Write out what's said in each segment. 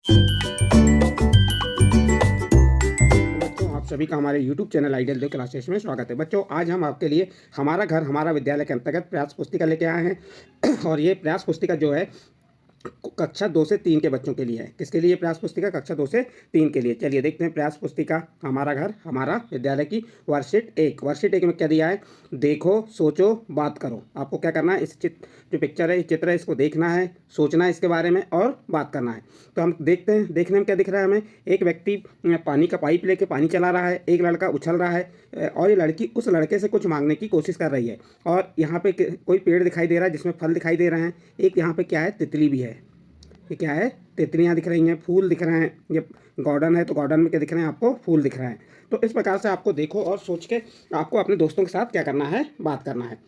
बच्चों, आप सभी का हमारे YouTube channel ideal day classes में स्वागत है। बच्चों, आज हम आपके लिए हमारा घर हमारा विद्यालय के अंतर्गत प्रयास पुस्तिका लेके आए हैं और ये प्रयास पुस्तिका जो है कक्षा 2 से 3 के बच्चों के लिए है। किसके लिए प्रयास पुस्तिका? कक्षा 2 से 3 के लिए। चलिए देखते हैं प्रयास पुस्तिका हमारा घर हमारा विद्यालय की वर्कशीट 1। वर्कशीट 1 में क्या दिया है? देखो, सोचो, बात करो। आपको क्या करना है? इस जो पिक्चर है, चित्र है, इसको देखना है, सोचना है इसके बारे में और बात करना है। तो हम देखते हैं, देखने में क्या दिख रहा है हमें? एक व्यक्ति पानी का पाइप लेके पानी चला रहा है, एक लड़का उछल रहा है और ये लड़की उस लड़के से कुछ मांगने की कोशिश कर रही है। और यहाँ पे कोई पेड़ दिखाई दे रहा है जिसमें फल दिखाई दे रहे हैं। एक यहाँ पे क्या है? तितली भी है। ये क्या है? तितलियाँ दिख रही हैं, फूल दिख रहे हैं। ये गार्डन है तो गार्डन में क्या दिख रहे हैं आपको? फूल दिख रहे हैं। तो इस प्रकार से आपको देखो और सोच के आपको अपने दोस्तों के साथ क्या करना है? बात करना है।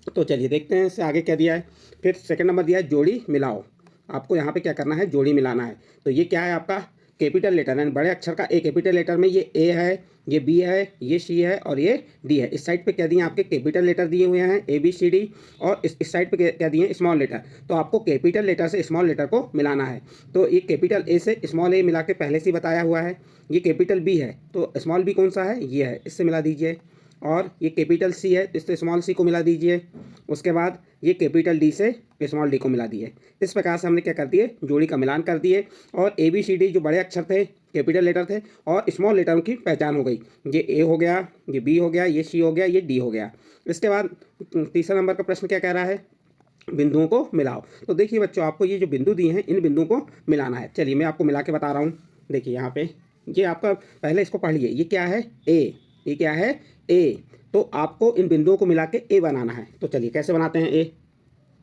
तो चलिए देखते हैं इससे आगे क्या दिया है। फिर सेकंड नंबर दिया है जोड़ी मिलाओ। आपको यहाँ पे क्या करना है? जोड़ी मिलाना है। तो ये क्या है आपका? कैपिटल लेटर है, बड़े अक्षर का ए। कैपिटल लेटर में ये ए है, ये बी है, ये सी है और ये डी है। इस साइड पे क्या दिए आपके? कैपिटल लेटर दिए हुए हैं ए बी सी डी। और इस साइड पे क्या दिए? Small letter. तो आपको कैपिटल लेटर से स्मॉल लेटर को मिलाना है। तो ये कैपिटल ए से स्मॉल ए मिला के पहले से ही बताया हुआ है। ये कैपिटल बी है तो स्मॉल बी कौन सा है? ये है, इससे मिला दीजिए। और ये कैपिटल सी है, इससे स्मॉल सी को मिला दीजिए। उसके बाद ये कैपिटल डी से स्मॉल डी को मिला दिए। इस प्रकार से हमने क्या कर दिए? जोड़ी का मिलान कर दिए। और ए बी सी डी जो बड़े अक्षर थे, कैपिटल लेटर थे, और स्मॉल लेटरों की पहचान हो गई। ये ए हो गया, ये बी हो गया, ये सी हो गया, ये डी हो गया। इसके बाद तीसरा नंबर का प्रश्न क्या कह रहा है? बिंदुओं को मिलाओ। तो देखिए बच्चों, आपको ये जो बिंदु दिए हैं इन बिंदुओं को मिलाना है। चलिए मैं आपको मिला के बता रहा हूँ। देखिए यहाँ पे ये आपका, पहले इसको पढ़ लिए। ये क्या है? ए। ये क्या है? ए। तो आपको इन बिंदुओं को मिला के ए बनाना है। तो चलिए कैसे बनाते हैं ए?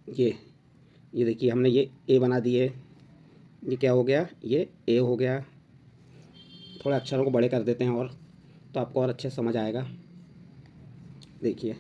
ये देखिए हमने ये ए बना दिए। ये क्या हो गया? ये ए हो गया। थोड़ा अक्षरों को बड़े कर देते हैं और तो आपको और अच्छे समझ आएगा। देखिए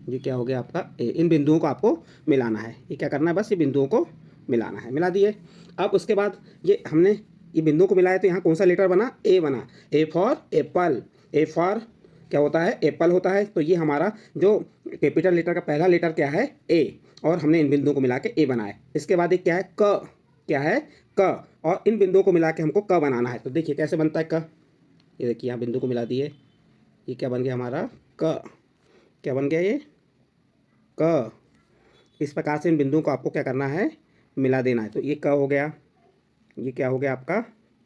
ये क्या हो गया आपका? ए। इन बिंदुओं को आपको मिलाना है। ये क्या करना है? बस ये बिंदुओं को मिलाना है। मिला दिए। अब उसके बाद ये हमने ये बिंदुओं को मिलाया तो यहाँ कौन सा लेटर बना? ए बना। A for Apple. A for क्या होता है? एप्पल होता है। तो ये हमारा जो कैपिटल लेटर का पहला लेटर क्या है? ए। और हमने इन बिंदुओं को मिला के ए बनाया। इसके बाद एक क्या है? क। क्या है? क। और इन बिंदुओं को मिला के हमको क बनाना है। तो देखिए कैसे बनता है क। ये देखिए यहाँ बिंदु को मिला दिए। ये क्या बन गया हमारा? क। क्या बन गया? ये क। इस प्रकार से इन बिंदुओं को आपको क्या करना है? मिला देना है। तो ये क हो गया। ये क्या हो गया आपका?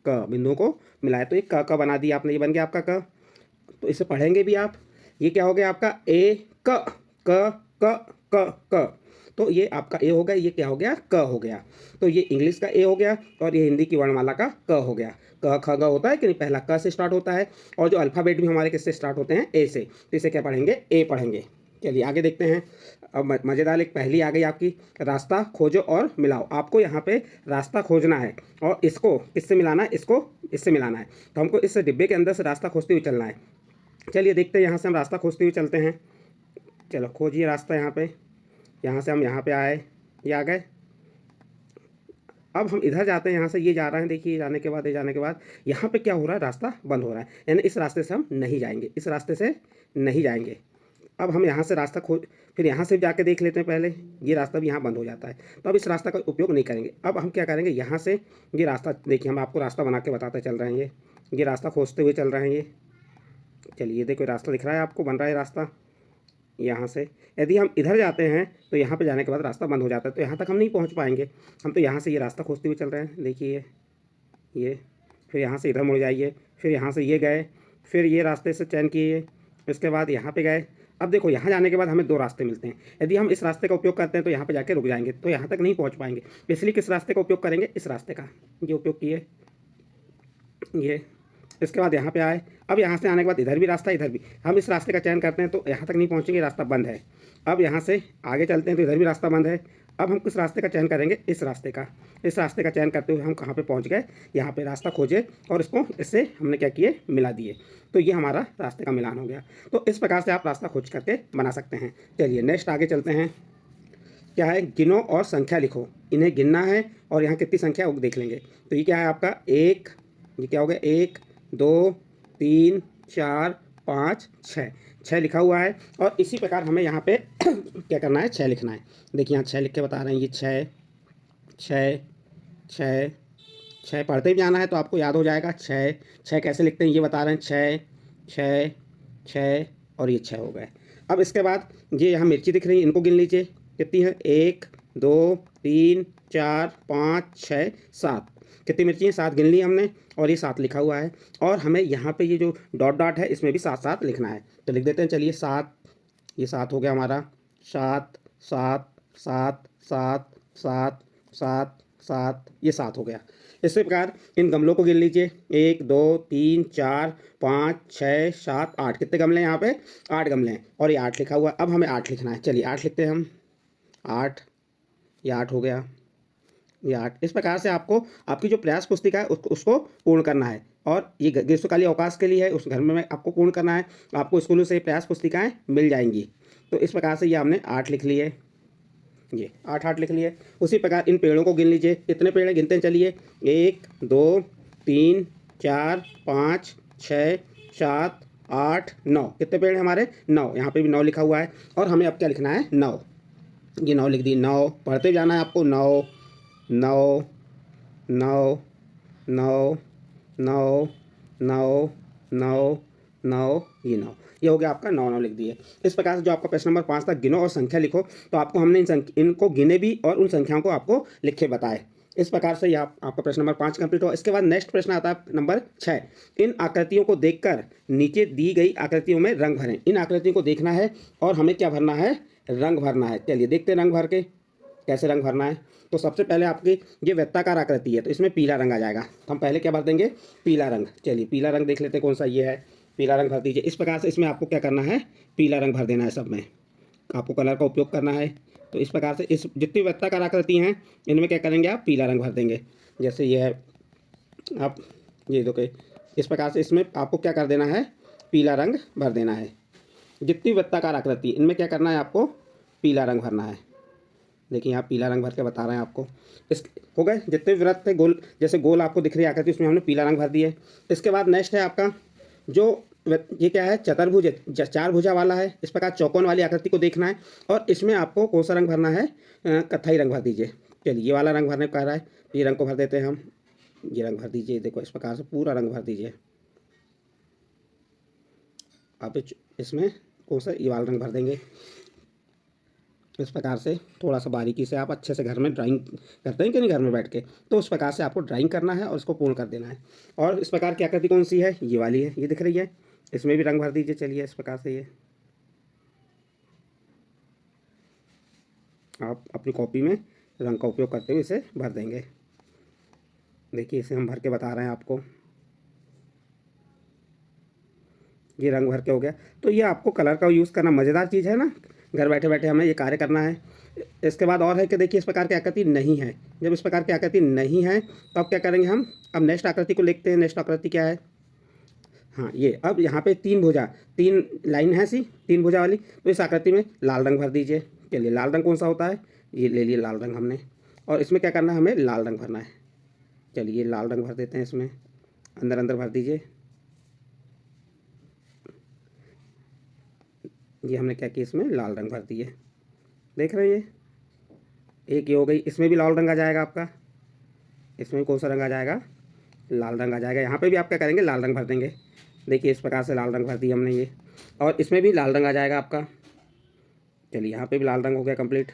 क। बिंदुओं को मिलाया तो ये क बना दिया आपने। ये बन गया आपका क। तो इसे पढ़ेंगे भी आप। ये क्या हो गया आपका? ए क। क क क क। तो ये आपका ए हो गया। ये क्या हो गया? क हो गया। तो ये इंग्लिश का ए हो गया और ये हिंदी की वर्णमाला का क हो गया। क ख ग होता है कि नहीं? पहला क से स्टार्ट होता है और जो अल्फ़ाबेट भी हमारे किससे स्टार्ट होते हैं? ए से। तो इसे क्या पढ़ेंगे? ए पढ़ेंगे। चलिए आगे देखते हैं। अब मज़ेदार एक पहेली आ गई आपकी। रास्ता खोजो और मिलाओ। आपको यहाँ पे रास्ता खोजना है और इसको किससे मिलाना है? इसको इससे मिलाना है। तो हमको इस डिब्बे के अंदर से रास्ता खोजते हुए चलना है। चलिए देखते हैं। यहाँ से हम रास्ता खोजते हुए चलते हैं। चलो खोजिए रास्ता। यहाँ पे, यहाँ से हम यहाँ पे आए, ये आ गए। अब हम इधर जाते हैं। यहाँ से ये जा रहे हैं। देखिए जाने के बाद, ये जाने के बाद यहाँ पे क्या हो रहा है? रास्ता बंद हो रहा है। यानी इस रास्ते से हम नहीं जाएंगे, इस रास्ते से नहीं जाएंगे। अब हम यहाँ से रास्ता खोज, फिर यहाँ से जाके देख लेते हैं पहले। ये रास्ता भी यहाँ बंद हो जाता है। तो अब इस रास्ता का उपयोग नहीं करेंगे। अब हम क्या करेंगे? यहाँ से ये रास्ता देखिए, हम आपको रास्ता बना के बताते चल रहे हैं। ये रास्ता खोजते हुए चल रहे हैं। ये चलिए देखो रास्ता दिख रहा है आपको, बन रहा है रास्ता। यहाँ से यदि हम इधर जाते हैं तो यहाँ पे जाने के बाद रास्ता बंद हो जाता है, तो यहाँ तक हम नहीं पहुँच पाएंगे। हम तो यहाँ से ये रास्ता खोजते हुए चल रहे हैं। देखिए ये, फिर यहाँ से इधर मुड़ जाइए, फिर यहाँ से ये गए, फिर ये रास्ते से चयन किए, इसके बाद यहाँ पे गए। अब देखो यहाँ जाने के बाद हमें दो रास्ते मिलते हैं। यदि हम इस रास्ते का उपयोग करते हैं तो यहाँ पे जाके रुक जाएंगे, तो यहाँ तक नहीं पहुँच पाएंगे। इसलिए किस रास्ते का उपयोग करेंगे? इस रास्ते का। ये उपयोग किए, ये। इसके बाद यहाँ पे आए। अब यहाँ से आने के बाद इधर भी रास्ता, इधर भी। हम इस रास्ते का चयन करते हैं तो यहाँ तक नहीं पहुँचेंगे, रास्ता बंद है। अब यहाँ से आगे चलते हैं तो इधर भी रास्ता बंद है। अब हम किस रास्ते का चयन करेंगे? इस रास्ते का। इस रास्ते का चयन करते हुए हम कहाँ पे पहुँच गए? यहाँ पे रास्ता खोजे और इसको इससे हमने क्या किए? मिला दिए। तो ये हमारा रास्ते का मिलान हो गया। तो इस प्रकार से आप रास्ता खोज करके बना सकते हैं। चलिए नेक्स्ट आगे चलते हैं। क्या है? गिनो और संख्या लिखो। इन्हें गिनना है और यहाँ कितनी संख्या वो देख लेंगे। तो ये क्या है आपका? एक। ये क्या हो गया? 1 2 3 4 5 6। 6 लिखा हुआ है। और इसी प्रकार हमें यहाँ पे क्या करना है? 6 लिखना है। देखिए यहाँ 6 लिख के बता रहे हैं। ये 6 6 6 6 पढ़ते भी जाना है तो आपको याद हो जाएगा। 6 6 कैसे लिखते हैं ये बता रहे हैं। 6 6 6 और ये 6 हो गए। अब इसके बाद ये यहाँ मिर्ची दिख रही है, इनको गिन लीजिए कितनी है। 1 2 3 4 5 6 7। कितनी मिर्ची हैं? 7 गिन ली हमने और ये 7 लिखा हुआ है। और हमें यहाँ पे ये जो डॉट डॉट है इसमें भी 7 7 लिखना है, तो लिख देते हैं। चलिए 7, ये 7 हो गया हमारा। 7 7 7 7 7 7 7, ये 7 हो गया। इसी प्रकार इन गमलों को गिन लीजिए। 1 2 3 4 5 6 7 8। कितने गमले हैं यहाँ पे? 8 गमले हैं और ये 8 लिखा हुआ है। अब हमें 8 लिखना है। चलिए 8 लिखते हैं हम। 8, ये 8 हो गया, ये 8। इस प्रकार से आपको आपकी जो प्रयास पुस्तिका है उसको पूर्ण करना है। और ये ग्रीष्मकालीन अवकाश के लिए है, उस घर में आपको पूर्ण करना है। आपको स्कूलों से प्रयास पुस्तिकाएँ मिल जाएंगी। तो इस प्रकार से ये हमने 8 लिख लिए, ये 8 8 लिख लिए। उसी प्रकार इन पेड़ों को गिन लीजिए। कितने पेड़ हैं गिनते हैं चलिए। 1 2 3 4 5 6 7 8 9। कितने पेड़ हैं हमारे? 9। यहाँ पे भी 9 लिखा हुआ है। और हमें अब क्या लिखना है? 9। ये 9 लिख दी। 9 पढ़ते जाना है आपको। 9 9 9 9 9 9 9 9, ये 9। ये हो गया आपका 9 9 लिख दिए। इस प्रकार से जो आपका प्रश्न नंबर 5 तक गिनो और संख्या लिखो, तो आपको हमने इनको गिने भी और उन संख्याओं को आपको लिखे बताए। इस प्रकार से ये आपका प्रश्न नंबर 5 कंप्लीट हुआ। इसके बाद नेक्स्ट प्रश्न आता है नंबर 6। इन आकृतियों को देखकर नीचे दी गई आकृतियों में रंग भरें। इन आकृतियों को देखना है और हमें क्या भरना है? रंग भरना है। चलिए देखते हैं रंग भर के कैसे रंग भरना है। तो सबसे पहले आपकी ये वृत्ताकार आकृति है, तो इसमें पीला रंग आ जाएगा। तो हम पहले क्या भर देंगे? पीला रंग। चलिए पीला रंग देख लेते हैं कौन सा ये है। पीला रंग भर दीजिए। इस प्रकार से इसमें आपको क्या करना है? पीला रंग भर देना है। सब में आपको कलर का उपयोग करना है। तो इस प्रकार से इस जितनी वृत्ताकार आकृति हैं इनमें क्या करेंगे? आप पीला रंग भर देंगे। जैसे ये है, आप ये देखो, इस प्रकार से इसमें आपको क्या कर देना है? पीला रंग भर देना है। जितनी वृत्ताकार आकृति इनमें क्या करना है? आपको पीला रंग भरना है। देखिए यहाँ पीला रंग भर के बता रहे हैं आपको। इस हो गए जितने वृत्त थे गोल, जैसे गोल आपको दिख रही आकृति, उसमें हमने पीला रंग भर दिए। इसके बाद नेक्स्ट है आपका जो ये क्या है? चतुर्भुज, 4 भुजा वाला है। इस प्रकार चौकोन वाली आकृति को देखना है और इसमें आपको कौन सा रंग भरना है? कत्थई रंग भर दीजिए। चलिए ये वाला रंग भरने को कह रहा है, ये रंग को भर देते हैं हम। ये रंग भर दीजिए। देखो इस प्रकार से पूरा रंग भर दीजिए। आप इसमें कौन सा? ये वाला रंग भर देंगे। इस प्रकार से थोड़ा सा बारीकी से आप अच्छे से घर में ड्राइंग करते हैं कि नहीं घर में बैठ के, तो उस प्रकार से आपको ड्राइंग करना है और उसको पूर्ण कर देना है। और इस प्रकार की आकृति कौन सी है? ये वाली है, ये दिख रही है। इसमें भी रंग भर दीजिए। चलिए इस प्रकार से ये आप अपनी कॉपी में रंग का उपयोग करते हुए इसे भर देंगे। देखिए इसे हम भर के बता रहे हैं आपको। ये रंग भर के हो गया। तो ये आपको कलर का यूज़ करना मज़ेदार चीज़ है ना, घर बैठे बैठे हमें ये कार्य करना है। इसके बाद और है कि देखिए इस प्रकार की आकृति नहीं है। जब इस प्रकार की आकृति नहीं है तो अब क्या करेंगे हम? अब नेक्स्ट आकृति को लिखते हैं। नेक्स्ट आकृति क्या है? हाँ ये, अब यहाँ पे 3 भुजा, 3 लाइन है सी 3 भुजा वाली, तो इस आकृति में लाल रंग भर दीजिए। चलिए लाल रंग कौन सा होता है? ये ले लिए लाल रंग हमने। और इसमें क्या करना है? हमें लाल रंग भरना है। चलिए लाल रंग भर देते हैं। इसमें अंदर अंदर भर दीजिए। ये हमने क्या किया? इसमें लाल रंग भर दिए। देख रहे हैं ये एक ये हो गई। इसमें भी लाल रंग आ जाएगा आपका। इसमें भी कौन सा रंग आ जाएगा? लाल रंग आ जाएगा। यहाँ पे भी आप क्या करेंगे? लाल रंग भर देंगे। देखिए इस प्रकार से लाल रंग भर दिया हमने ये, और इसमें भी लाल रंग आ जाएगा आपका। चलिए यहाँ पे भी लाल रंग हो गया कंप्लीट।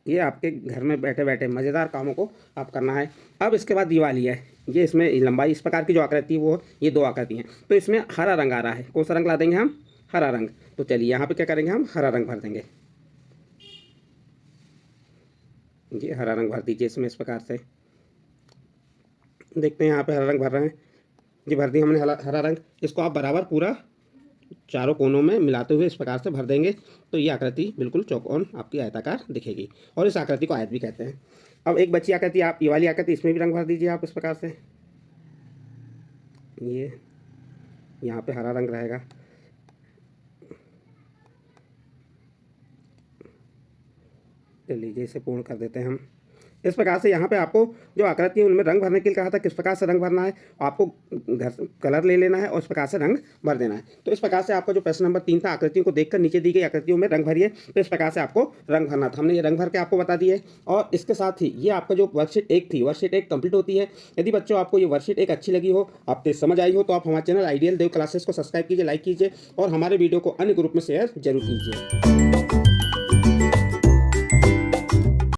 ये आपके घर में बैठे बैठे मज़ेदार कामों को आप करना है। अब इसके बाद दिवाली है। ये इसमें लंबाई इस प्रकार की जो आकृति है वो ये 2 आकृति हैं, तो इसमें हरा रंग आ रहा है। कौन सा रंग ला देंगे हम? हरा रंग। तो चलिए यहाँ पे क्या करेंगे? हम हरा रंग भर देंगे। ये हरा रंग भर दीजिए इसमें। इस प्रकार से देखते हैं यहाँ पे हरा रंग भर रहे हैं। ये भर दी हमने हरा रंग। इसको आप बराबर पूरा चारों कोनों में मिलाते हुए इस प्रकार से भर देंगे, तो ये आकृति बिल्कुल चौकोन आपकी आयताकार दिखेगी, और इस आकृति को आयत भी कहते हैं। अब एक बची आकृति, आप ये वाली आकृति, इसमें भी रंग भर दीजिए आप इस प्रकार से। ये यहाँ पे हरा रंग रहेगा। चलिए इसे पूर्ण कर देते हैं हम। इस प्रकार से यहाँ पे आपको जो आकृति है उनमें रंग भरने के लिए कहा था, किस प्रकार से रंग भरना है, आपको घर कलर ले लेना है और इस प्रकार से रंग भर देना है। तो इस प्रकार से आपका जो प्रश्न नंबर 3 था, आकृतियों को देखकर नीचे दी गई आकृतियों में रंग भरिए, तो इस प्रकार से आपको रंग भरना था। हमने ये रंग भर के आपको बता दिए और इसके साथ ही ये आपका जो वर्कशीट 1 थी, वर्कशीट 1 कंप्लीट होती है। यदि बच्चों आपको ये वर्कशीट 1 अच्छी लगी हो, आपको समझ आई हो, तो आप हमारे चैनल आइडियल देव क्लासेस को सब्सक्राइब कीजिए, लाइक कीजिए और हमारे वीडियो को अन्य ग्रुप में शेयर जरूर कीजिए।